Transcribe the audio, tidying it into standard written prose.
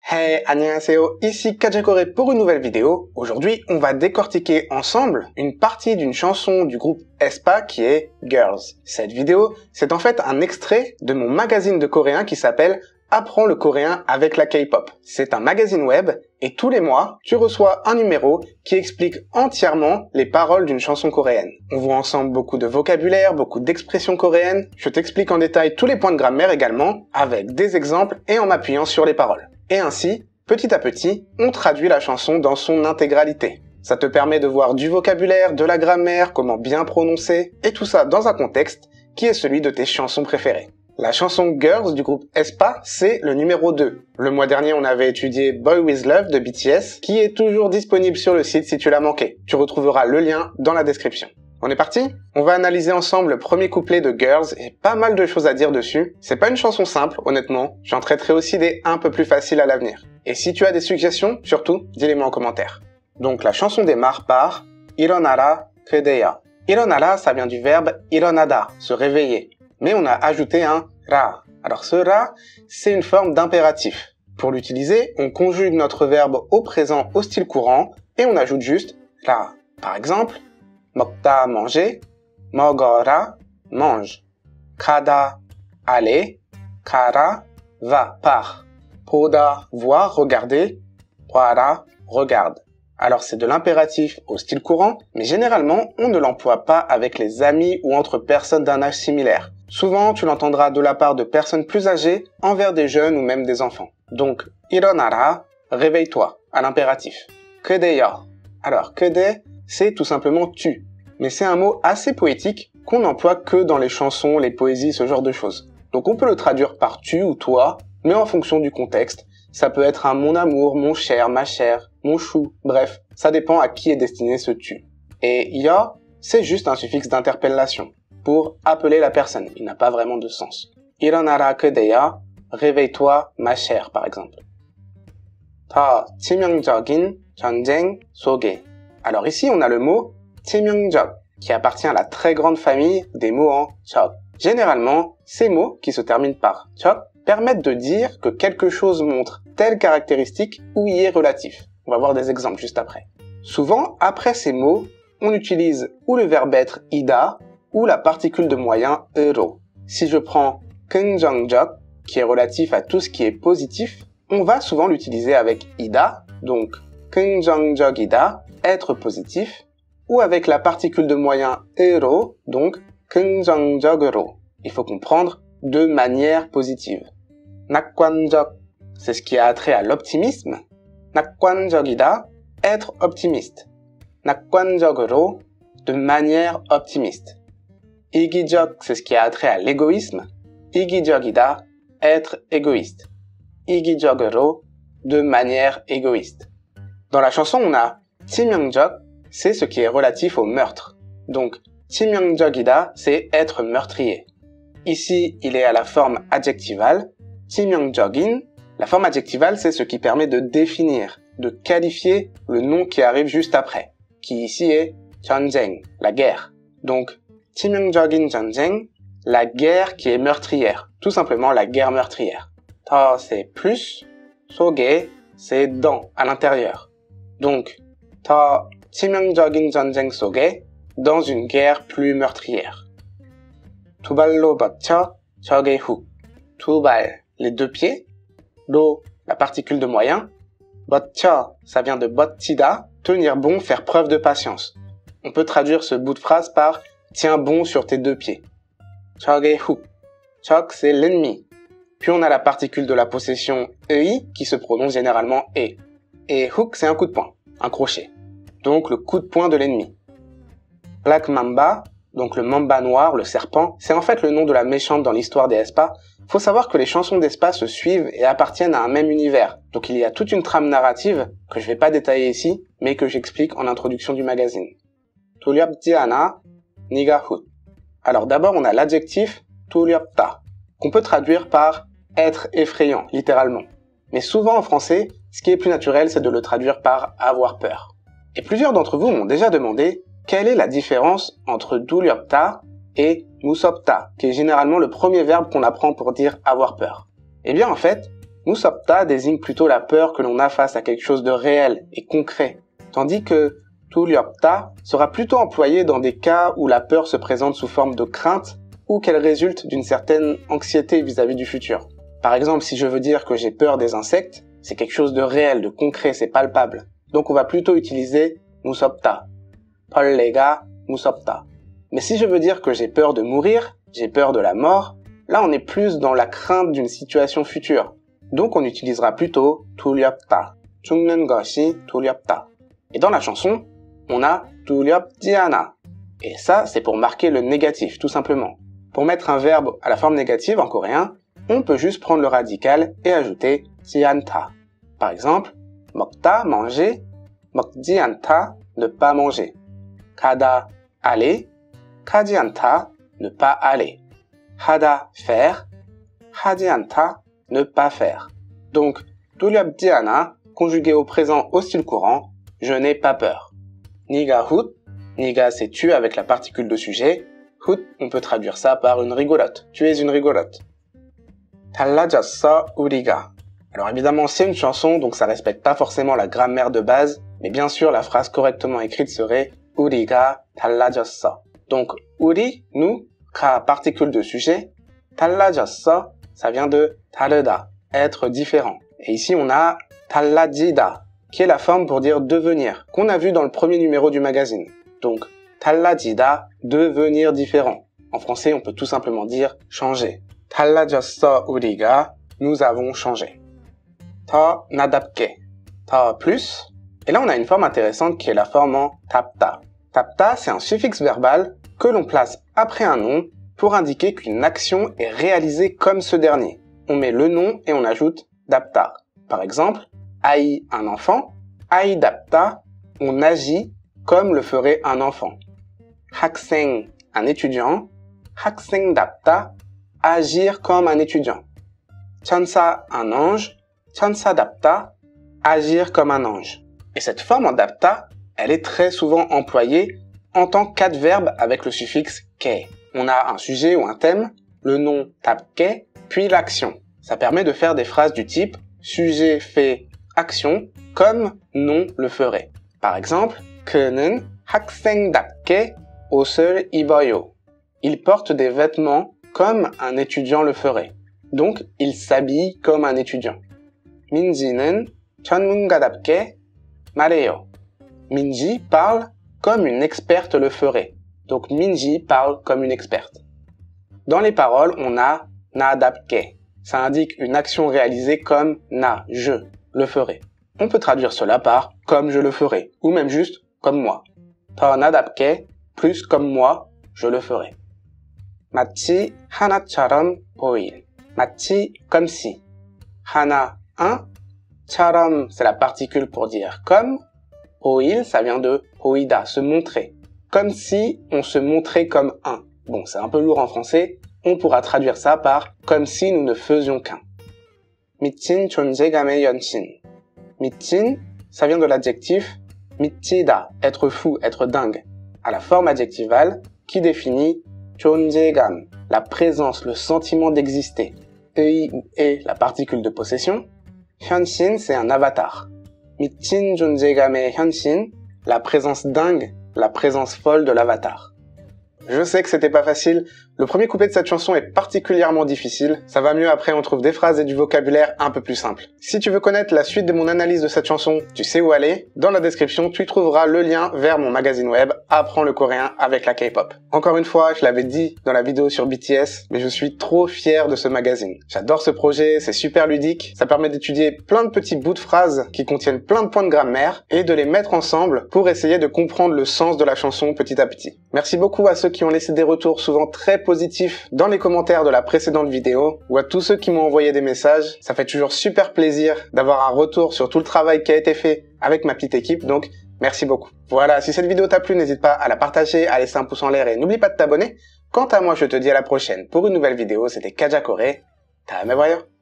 Hey, annyeonghaseyo, ici Kajakore pour une nouvelle vidéo. Aujourd'hui, on va décortiquer ensemble une partie d'une chanson du groupe aespa qui est Girls. Cette vidéo, c'est en fait un extrait de mon magazine de coréen qui s'appelle Apprends le coréen avec la K-pop. C'est un magazine web et tous les mois, tu reçois un numéro qui explique entièrement les paroles d'une chanson coréenne. On voit ensemble beaucoup de vocabulaire, beaucoup d'expressions coréennes. Je t'explique en détail tous les points de grammaire également, avec des exemples et en m'appuyant sur les paroles. Et ainsi, petit à petit, on traduit la chanson dans son intégralité. Ça te permet de voir du vocabulaire, de la grammaire, comment bien prononcer, et tout ça dans un contexte qui est celui de tes chansons préférées. La chanson Girls du groupe aespa, c'est le numéro 2. Le mois dernier, on avait étudié Boy With Love de BTS, qui est toujours disponible sur le site si tu l'as manqué. Tu retrouveras le lien dans la description. On est parti? On va analyser ensemble le premier couplet de Girls et pas mal de choses à dire dessus. C'est pas une chanson simple, honnêtement. J'en traiterai aussi des un peu plus faciles à l'avenir. Et si tu as des suggestions, surtout, dis-les-moi en commentaire. Donc la chanson démarre par 일어나라 그대여. 일어나라, ça vient du verbe 일어나다, se réveiller. Mais on a ajouté un ra. Alors ce ra, c'est une forme d'impératif. Pour l'utiliser, on conjugue notre verbe au présent au style courant et on ajoute juste ra. Par exemple, 먹다 manger, 먹어라 mange. 가다 aller, 가라 va part. 보다 voir regarder, 보아라 regarde. Alors c'est de l'impératif au style courant, mais généralement on ne l'emploie pas avec les amis ou entre personnes d'un âge similaire. Souvent tu l'entendras de la part de personnes plus âgées envers des jeunes ou même des enfants. Donc 일어나라, réveille-toi, à l'impératif. 그대여. Alors 그대, c'est tout simplement tu. Mais c'est un mot assez poétique qu'on n'emploie que dans les chansons, les poésies, ce genre de choses. Donc on peut le traduire par tu ou toi, mais en fonction du contexte. Ça peut être un mon amour, mon cher, ma chère, mon chou, bref, ça dépend à qui est destiné ce tu. Et ya, c'est juste un suffixe d'interpellation, pour appeler la personne, il n'a pas vraiment de sens. 일어나라 그대여, réveille-toi, ma chère, par exemple. 더 치명적인 전쟁 속에. Alors ici, on a le mot 치명적, qui appartient à la très grande famille des mots en 적. Généralement, ces mots, qui se terminent par 적, permettent de dire que quelque chose montre telle caractéristique ou y est relatif. On va voir des exemples juste après. Souvent, après ces mots, on utilise ou le verbe être ida ou la particule de moyen 으로. Si je prends 긍정적, qui est relatif à tout ce qui est positif, on va souvent l'utiliser avec ida, donc 긍정적이다, être positif, ou avec la particule de moyen 으로, donc 긍정적으로. Il faut comprendre de manière positive. 낙관적, c'est ce qui a trait à l'optimisme. 낙관적이다, être optimiste. 낙관적으로, de manière optimiste. 이기적, c'est ce qui a trait à l'égoïsme. 이기적이다, être égoïste. 이기적으로, de manière égoïste. Dans la chanson, on a 치명적, c'est ce qui est relatif au meurtre. Donc, 치명적이다, c'est être meurtrier. Ici, il est à la forme adjectivale. 치명적인, la forme adjectivale, c'est ce qui permet de définir, de qualifier le nom qui arrive juste après, qui ici est 전쟁, la guerre. Donc, 치명적인 전쟁, la guerre qui est meurtrière, tout simplement la guerre meurtrière. 더, c'est plus, 속에, c'est dans, à l'intérieur. Donc, 더 치명적인 전쟁 속에, dans une guerre plus meurtrière. 두 발로 버텨 적의 훅. 두 발, les deux pieds. 로, la particule de moyen. 버텨, ça vient de 버티다, tenir bon, faire preuve de patience. On peut traduire ce bout de phrase par tiens bon sur tes deux pieds. 적의 훅. 적, c'est l'ennemi. Puis on a la particule de la possession ei qui se prononce généralement e. Et hook, c'est un coup de poing, un crochet. Donc le coup de poing de l'ennemi. Black Mamba, donc le mamba noir, le serpent, c'est en fait le nom de la méchante dans l'histoire des aespa. Faut savoir que les chansons d'aespa se suivent et appartiennent à un même univers. Donc il y a toute une trame narrative que je vais pas détailler ici, mais que j'explique en introduction du magazine. 두렵지 않아, 네가 훗. Alors d'abord on a l'adjectif 두렵다, qu'on peut traduire par être effrayant, littéralement. Mais souvent en français, ce qui est plus naturel, c'est de le traduire par avoir peur. Et plusieurs d'entre vous m'ont déjà demandé quelle est la différence entre 두렵다 et 무섭다, qui est généralement le premier verbe qu'on apprend pour dire avoir peur. Eh bien en fait, Musopta désigne plutôt la peur que l'on a face à quelque chose de réel et concret, tandis que Tuliopta sera plutôt employé dans des cas où la peur se présente sous forme de crainte ou qu'elle résulte d'une certaine anxiété vis-à-vis du futur. Par exemple, si je veux dire que j'ai peur des insectes, c'est quelque chose de réel, de concret, c'est palpable. Donc on va plutôt utiliser Musopta. Pollega Musopta. Mais si je veux dire que j'ai peur de mourir, j'ai peur de la mort, là on est plus dans la crainte d'une situation future. Donc on utilisera plutôt Tuliopta. 죽는 것이 두렵다. Et dans la chanson, on a 두렵지 않아. Et ça, c'est pour marquer le négatif, tout simplement. Pour mettre un verbe à la forme négative en coréen, on peut juste prendre le radical et ajouter 지 않다. Par exemple, 먹다, manger, 먹지 않다, ne pas manger. 가다, aller, 가지 않다, ne pas aller. 하다, faire, 하지 않다, ne pas faire. Donc, 두렵지 않아, conjugué au présent au style courant, je n'ai pas peur. 니가 훗, 니가 c'est tu avec la particule de sujet. 훗, on peut traduire ça par une rigolote. Tu es une rigolote. 달라졌어 우리가. Alors évidemment, c'est une chanson, donc ça respecte pas forcément la grammaire de base, mais bien sûr, la phrase correctement écrite serait 우리가 달라졌어. Donc, 우리, nous, 가, particule de sujet. 달라졌어, ça vient de 다르다, être différent. Et ici, on a 달라지다, qui est la forme pour dire devenir, qu'on a vu dans le premier numéro du magazine. Donc, 달라지다, devenir différent. En français, on peut tout simplement dire changer. 달라졌어 우리가, nous avons changé. 더 나답게, 더 plus. Et là, on a une forme intéressante qui est la forme en 답다. 답다, c'est un suffixe verbal que l'on place après un nom pour indiquer qu'une action est réalisée comme ce dernier. On met le nom et on ajoute 답다. Par exemple, 아이, un enfant, 아이답다, on agit comme le ferait un enfant. 학생, un étudiant, 학생답다, agir comme un étudiant. 천사, un ange, 천사답다, agir comme un ange. Et cette forme en dapta, elle est très souvent employée en tant qu'adverbe avec le suffixe que. On a un sujet ou un thème, le nom tapke, puis l'action. Ça permet de faire des phrases du type sujet fait action comme nom le ferait. Par exemple, 그는 학생답게 옷을 입어요. Il porte des vêtements comme un étudiant le ferait. Donc, il s'habille comme un étudiant. 민지는 전문가답게 말해요. Minji parle comme une experte le ferait. Donc, Minji parle comme une experte. Dans les paroles, on a 나답게. Ça indique une action réalisée comme na, je, le ferai. On peut traduire cela par comme je le ferai, ou même juste comme moi. 더 나답게, plus comme moi, je le ferai. 마치 하나처럼 보일. 마치 comme si. 하나, un. 처럼, c'est la particule pour dire comme. 보일, ça vient de 보이다, se montrer. Comme si on se montrait comme un. Bon, c'est un peu lourd en français. On pourra traduire ça par comme si nous ne faisions qu'un. 미친 존재감의 연신. 미친, ça vient de l'adjectif 미치다, être fou, être dingue, à la forme adjectivale qui définit 존재감, la présence, le sentiment d'exister. 의 ou est, la particule de possession. 현신, c'est un avatar. 미친 존재감의 현신, la présence dingue, la présence folle de l'avatar. Je sais que c'était pas facile. Le premier couplet de cette chanson est particulièrement difficile. Ça va mieux après, on trouve des phrases et du vocabulaire un peu plus simples. Si tu veux connaître la suite de mon analyse de cette chanson, tu sais où aller. Dans la description, tu trouveras le lien vers mon magazine web Apprends le coréen avec la K-pop. Encore une fois, je l'avais dit dans la vidéo sur BTS, mais je suis trop fier de ce magazine. J'adore ce projet, c'est super ludique. Ça permet d'étudier plein de petits bouts de phrases qui contiennent plein de points de grammaire et de les mettre ensemble pour essayer de comprendre le sens de la chanson petit à petit. Merci beaucoup à ceux qui ont laissé des retours souvent très positifs dans les commentaires de la précédente vidéo ou à tous ceux qui m'ont envoyé des messages. Ça fait toujours super plaisir d'avoir un retour sur tout le travail qui a été fait avec ma petite équipe, donc merci beaucoup. Voilà, si cette vidéo t'a plu, n'hésite pas à la partager, à laisser un pouce en l'air et n'oublie pas de t'abonner. Quant à moi, je te dis à la prochaine pour une nouvelle vidéo. C'était Kaja Corée. 다음에 봐요.